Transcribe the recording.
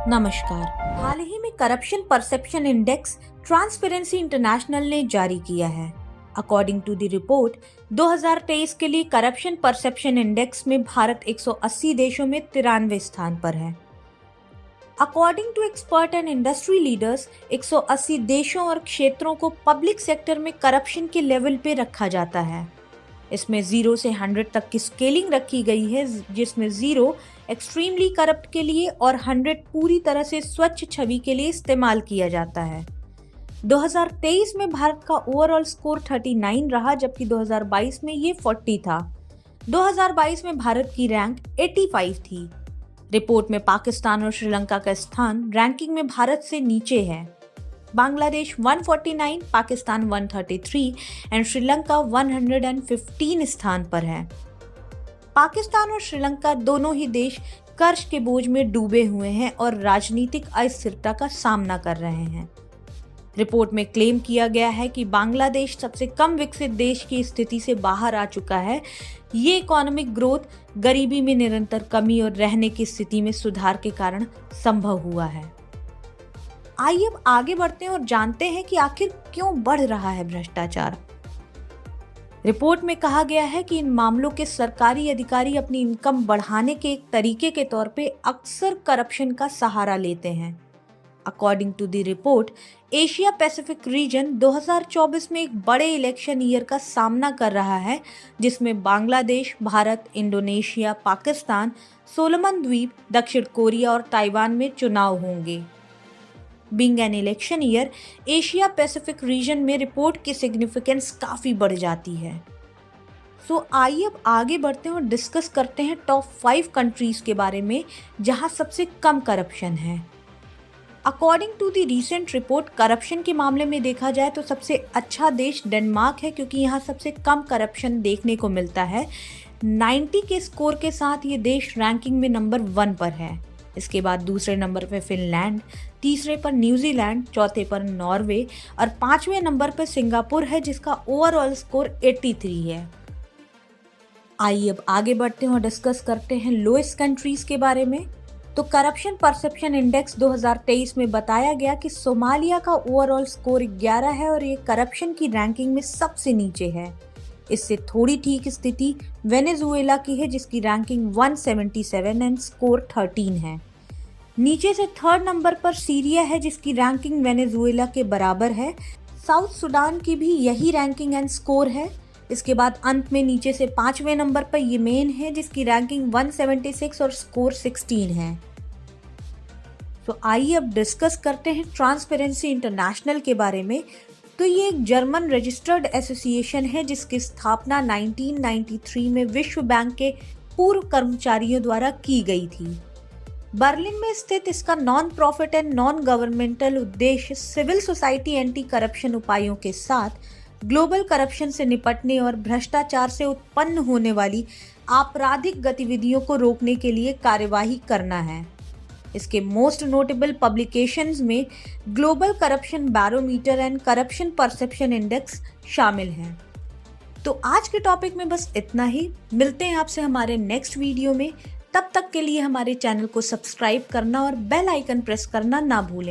नमस्कार। हाल ही में corruption perception index transparency international ने जारी किया है। अकॉर्डिंग टू द रिपोर्ट, 2023 के लिए करप्शन परसेप्शन इंडेक्स में भारत 180 देशों में 93 स्थान पर है। According to expert and industry leaders, 180 देशों और क्षेत्रों को पब्लिक सेक्टर में करप्शन के लेवल पे रखा जाता है। इसमें 0 से 100 तक की स्केलिंग रखी गई है, जिसमें 0 एक्सट्रीमली करप्ट के लिए और 100 पूरी तरह से स्वच्छ छवि के लिए इस्तेमाल किया जाता है। 2023 में भारत का ओवरऑल स्कोर 39 रहा, जबकि 2022 में ये 40 था। 2022 में भारत की रैंक 85 थी। रिपोर्ट में पाकिस्तान और श्रीलंका का स्थान रैंकिंग में भारत से नीचे है। बांग्लादेश 149, पाकिस्तान 133 एंड श्रीलंका 115 स्थान पर है। पाकिस्तान और श्रीलंका दोनों ही देश कर्ज के बोझ में डूबे हुए हैं और राजनीतिक अस्थिरता का सामना कर रहे हैं। रिपोर्ट में क्लेम किया गया है कि बांग्लादेश सबसे कम विकसित देश की स्थिति से बाहर आ चुका है। ये इकोनॉमिक ग्रोथ गरीबी में निरंतर कमी और रहने की स्थिति में सुधार के कारण संभव हुआ है। आइए अब आगे बढ़ते हैं और जानते हैं कि आखिर क्यों बढ़ रहा है भ्रष्टाचार। रिपोर्ट में कहा गया है कि इन मामलों के सरकारी अधिकारी अपनी इनकम बढ़ाने के एक तरीके के तौर पे अक्सर करप्शन का सहारा लेते हैं। According to the report, Asia Pacific region 2024 में एक बड़े इलेक्शन ईयर का सामना कर रहा है, जिसमें बांग्लादेश, भारत, इंडोनेशिया, पाकिस्तान, सोलोमन द्वीप, दक्षिण कोरिया और ताइवान में चुनाव होंगे। Being an election year, Asia Pacific reason में रिपोर्ट की सिग्निफिकेंस काफ़ी बढ़ जाती है। आइए अब आगे बढ़ते हैं और डिस्कस करते हैं टॉप 5 कंट्रीज के बारे में जहां सबसे कम करप्शन है। According to the recent report, corruption के मामले में देखा जाए तो सबसे अच्छा देश डेनमार्क है, क्योंकि यहाँ सबसे कम करप्शन देखने को मिलता है। 90 के स्कोर के साथ ये देश रैंकिंग में नंबर 1 पर है। इसके बाद दूसरे नंबर पर फिनलैंड, तीसरे पर न्यूजीलैंड, चौथे पर नॉर्वे और 5वें नंबर पर सिंगापुर है, जिसका ओवरऑल स्कोर 83 है। आइए अब आगे बढ़ते हैं और डिस्कस करते हैं लोएस्ट कंट्रीज के बारे में। तो करप्शन परसेप्शन इंडेक्स 2023 में बताया गया कि सोमालिया का ओवरऑल स्कोर 11 है और ये करप्शन की रैंकिंग में सबसे नीचे है। इससे थोड़ी ठीक स्थिति वेनेजुएला की है, जिसकी रैंकिंग 177 एंड स्कोर 13 है। नीचे से 3rd नंबर पर सीरिया है, जिसकी रैंकिंग वेनेजुएला के बराबर है। साउथ सुडान की भी यही रैंकिंग एंड स्कोर है। इसके बाद अंत में नीचे से 5वें नंबर पर यमेन है, जिसकी रैंकिंग 176 और स्कोर 16 है। आइए अब डिस्कस करते हैं ट्रांसपेरेंसी इंटरनेशनल के बारे में। तो ये एक जर्मन रजिस्टर्ड एसोसिएशन है, जिसकी स्थापना 1993 में विश्व बैंक के पूर्व कर्मचारियों द्वारा की गई थी। बर्लिन में स्थित इसका non profit and non governmental उद्देश्य सिविल सोसाइटी एंटी करप्शन उपायों के साथ ग्लोबल करप्शन से निपटने और भ्रष्टाचार से उत्पन्न होने वाली आपराधिक गतिविधियों को रोकने के लिए कार्यवाही करना है। इसके मोस्ट नोटेबल पब्लिकेशंस में global corruption barometer and corruption perception index शामिल हैं। तो आज के टॉपिक में बस इतना ही। मिलते हैं आपसे हमारे नेक्स्ट वीडियो में। तब तक के लिए हमारे चैनल को सब्सक्राइब करना और बेल आइकन प्रेस करना ना भूलें।